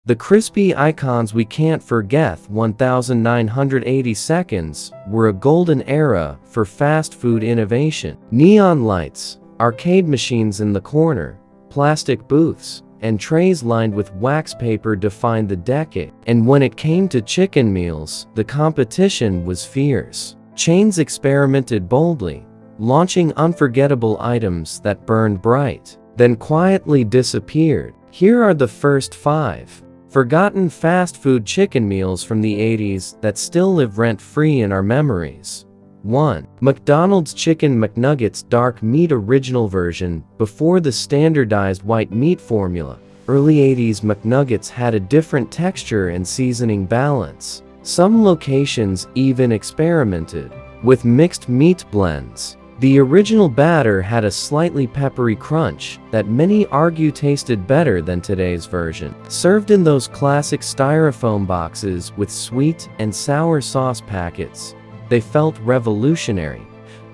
The crispy icons we can't forget. 1980 seconds were a golden era for fast food innovation. Neon lights, arcade machines in the corner, plastic booths, and trays lined with wax paper defined the decade. And when it came to chicken meals, the competition was fierce. Chains experimented boldly, launching unforgettable items that burned bright, then quietly disappeared. Here are the first 5 forgotten fast food chicken meals from the 80s that still live rent-free in our memories. 1. McDonald's Chicken McNuggets Dark Meat Original Version. Before the standardized white meat formula, early 80s McNuggets had a different texture and seasoning balance. Some locations even experimented with mixed meat blends. The original batter had a slightly peppery crunch that many argue tasted better than today's version. Served in those classic styrofoam boxes with sweet and sour sauce packets, they felt revolutionary.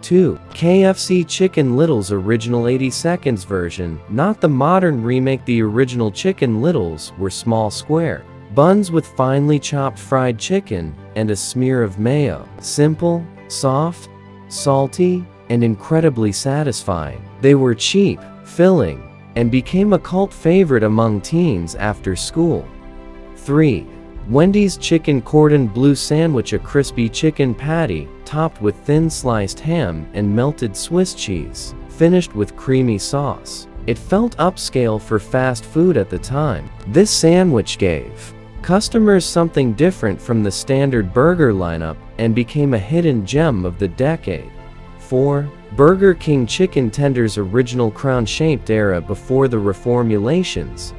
2. KFC Chicken Littles Original 80 seconds version. Not the modern remake. The original Chicken Littles were small square buns with finely chopped fried chicken and a smear of mayo. Simple, soft, salty, and incredibly satisfying. They were cheap, filling, and became a cult favorite among teens after school. 3. Wendy's Chicken Cordon Bleu Sandwich. A crispy chicken patty, topped with thin sliced ham and melted Swiss cheese, finished with creamy sauce. It felt upscale for fast food at the time. This sandwich gave customers something different from the standard burger lineup and became a hidden gem of the decade. 4. Burger King Chicken Tenders Original Crown-Shaped Era. Before the reformulations,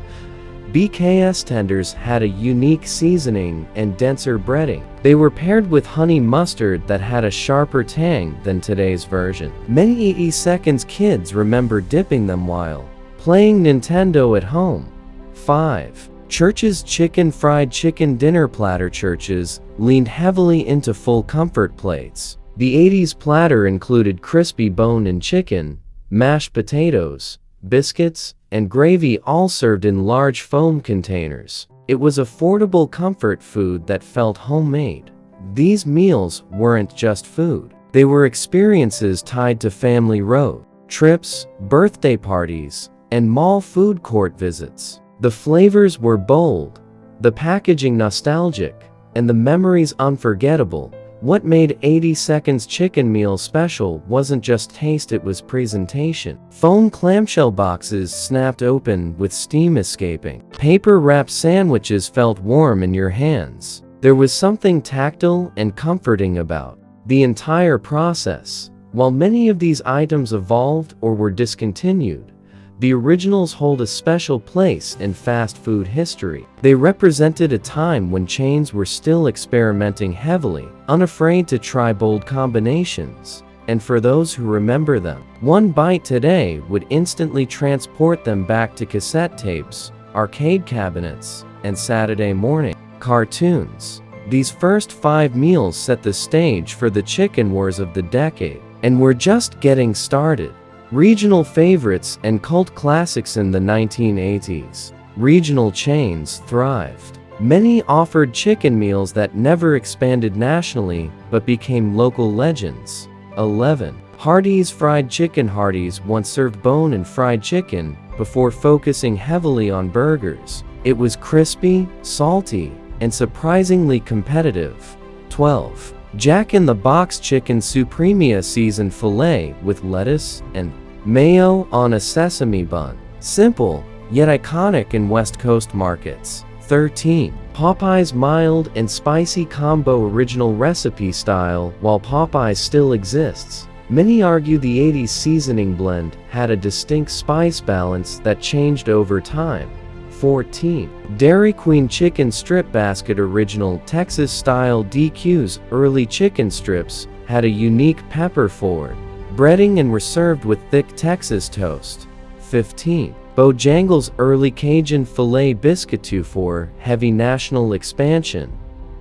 BKS tenders had a unique seasoning and denser breading. They were paired with honey mustard that had a sharper tang than today's version. Many 80 seconds kids remember dipping them while playing Nintendo at home. 5. Church's Chicken Fried Chicken Dinner Platter. Church's leaned heavily into full comfort plates. The 80s platter included crispy bone-in chicken, mashed potatoes, biscuits, and gravy, all served in large foam containers. It was affordable comfort food that felt homemade. These meals weren't just food. They were experiences tied to family road trips, birthday parties, and mall food court visits. The flavors were bold, the packaging nostalgic, and the memories unforgettable. What made 80 seconds chicken meal special wasn't just taste, it was presentation. Foam clamshell boxes snapped open with steam escaping. Paper-wrapped sandwiches felt warm in your hands. There was something tactile and comforting about the entire process. While many of these items evolved or were discontinued, the originals hold a special place in fast food history. They represented a time when chains were still experimenting heavily, unafraid to try bold combinations. And for those who remember them, one bite today would instantly transport them back to cassette tapes, arcade cabinets, and Saturday morning cartoons. These first 5 meals set the stage for the chicken wars of the decade, and we're just getting started. Regional favorites and cult classics. In the 1980s, regional chains thrived. Many offered chicken meals that never expanded nationally but became local legends. 11. Hardee's Fried Chicken. Hardee's once served bone and fried chicken before focusing heavily on burgers. It was crispy, salty, and surprisingly competitive. 12. Jack in the Box Chicken Supremia Seasoned Filet with lettuce and mayo on a sesame bun. Simple, yet iconic in West Coast markets. 13. Popeye's Mild and Spicy Combo Original Recipe Style. While Popeyes still exists, many argue the 80s seasoning blend had a distinct spice balance that changed over time. 14. Dairy Queen Chicken Strip Basket Original Texas-style DQ's early chicken strips had a unique pepper-forward breading and were served with thick Texas toast. 15. Bojangles Early Cajun Filet Biscuit. 2. Heavy national expansion.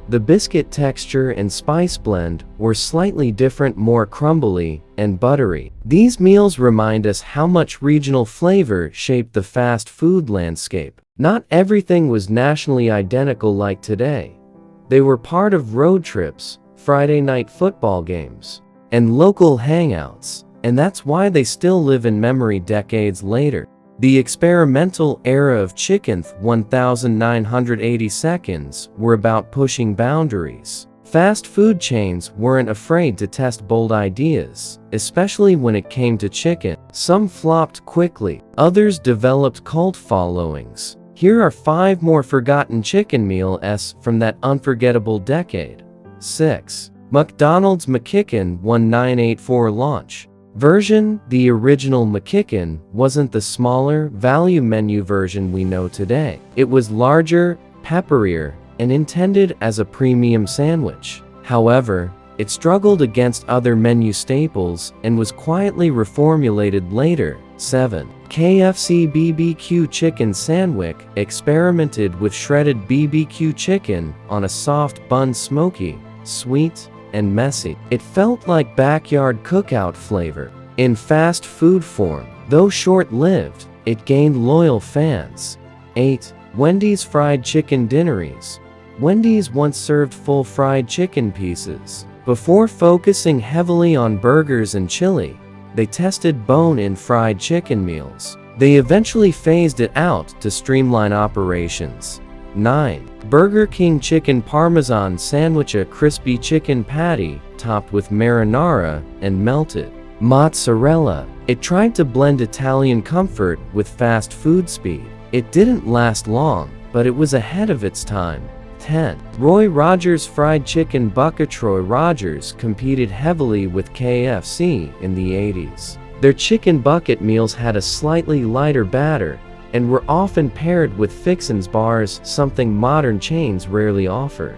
The biscuit texture and spice blend were slightly different, more crumbly and buttery. These meals remind us how much regional flavor shaped the fast food landscape. Not everything was nationally identical like today. They were part of road trips, Friday night football games, and local hangouts, and that's why they still live in memory decades later. The experimental era of chicken 1980 seconds were about pushing boundaries. Fast food chains weren't afraid to test bold ideas, especially when it came to chicken. Some flopped quickly, others developed cult followings. Here are 5 more forgotten chicken meals from that unforgettable decade. 6. McDonald's McChicken 1984 launch. Version: the original McChicken wasn't the smaller, value menu version we know today. It was larger, pepperier, and intended as a premium sandwich. However, it struggled against other menu staples and was quietly reformulated later. 7. KFC BBQ Chicken Sandwich experimented with shredded BBQ chicken on a soft bun, smoky, sweet, and messy. It felt like backyard cookout flavor in fast food form. Though short-lived, it gained loyal fans. 8. Wendy's Fried Chicken Dinneries. Wendy's once served full fried chicken pieces. Before focusing heavily on burgers and chili, they tested bone-in fried chicken meals. They eventually phased it out to streamline operations. 9. Burger King Chicken Parmesan Sandwich, a crispy chicken patty topped with marinara and melted mozzarella. It tried to blend Italian comfort with fast food speed. It didn't last long, but it was ahead of its time. 10. Roy Rogers Fried Chicken Bucket. Roy Rogers competed heavily with KFC in the 80s. Their chicken bucket meals had a slightly lighter batter and were often paired with fixins bars, something modern chains rarely offer.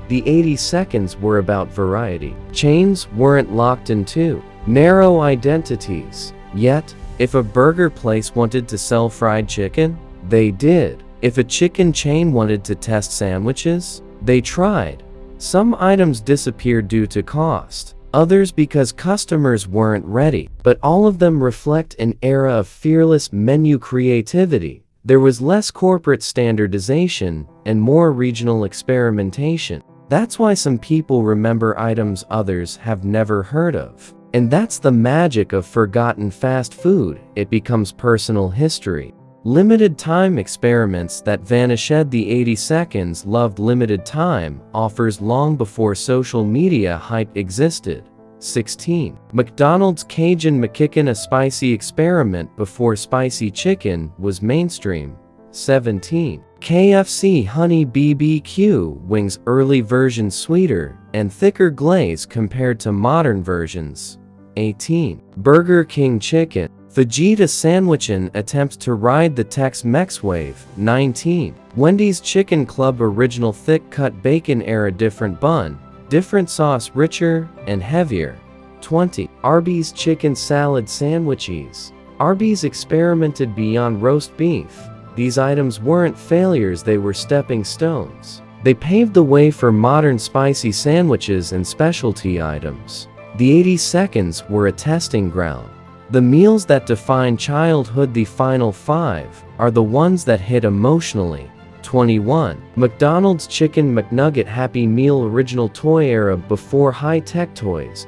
The 80 seconds were about variety. Chains weren't locked into narrow identities. Yet, if a burger place wanted to sell fried chicken, they did. If a chicken chain wanted to test sandwiches, they tried. Some items disappeared due to cost, others because customers weren't ready, but all of them reflect an era of fearless menu creativity. There was less corporate standardization and more regional experimentation. That's why some people remember items others have never heard of. And that's the magic of forgotten fast food. It becomes personal history. Limited time experiments that vanished. The 80 seconds loved limited time offers long before social media hype existed. 16. McDonald's Cajun McChicken, a spicy experiment before spicy chicken was mainstream. 17. KFC Honey BBQ Wings, early version sweeter and thicker glaze compared to modern versions. 18. Burger King Chicken Fajita Sandwich, an attempt to ride the Tex-Mex wave. 19. Wendy's Chicken Club Original thick-cut bacon era, different bun, different sauce, richer and heavier. 20. Arby's Chicken Salad Sandwiches. Arby's experimented beyond roast beef. These items weren't failures, they were stepping stones. They paved the way for modern spicy sandwiches and specialty items. The 80 seconds were a testing ground. The meals that define childhood. The final 5 are the ones that hit emotionally. 21. McDonald's Chicken McNugget Happy Meal, original toy era before high-tech toys.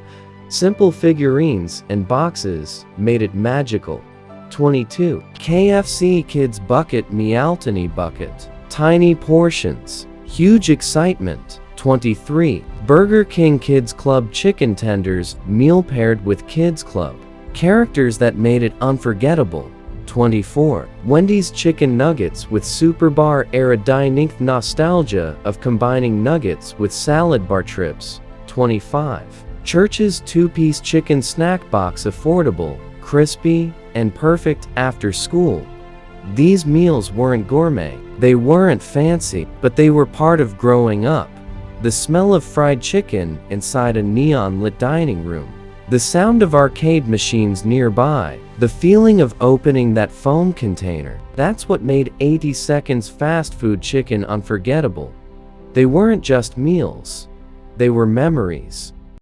Simple figurines and boxes made it magical. 22. KFC Kids Bucket Mealtony Bucket. Tiny portions, huge excitement. 23. Burger King Kids Club Chicken Tenders meal paired with Kids Club. Characters that made it unforgettable. 24. Wendy's Chicken Nuggets with Super Bar era dining, nostalgia of combining nuggets with salad bar trips. 25. Church's two-piece chicken snack box, affordable, crispy, and perfect after school. These meals weren't gourmet, they weren't fancy, but they were part of growing up. The smell of fried chicken inside a neon-lit dining room. The sound of arcade machines nearby, the feeling of opening that foam container. That's what made 80 seconds fast food chicken unforgettable. They weren't just meals, they were memories.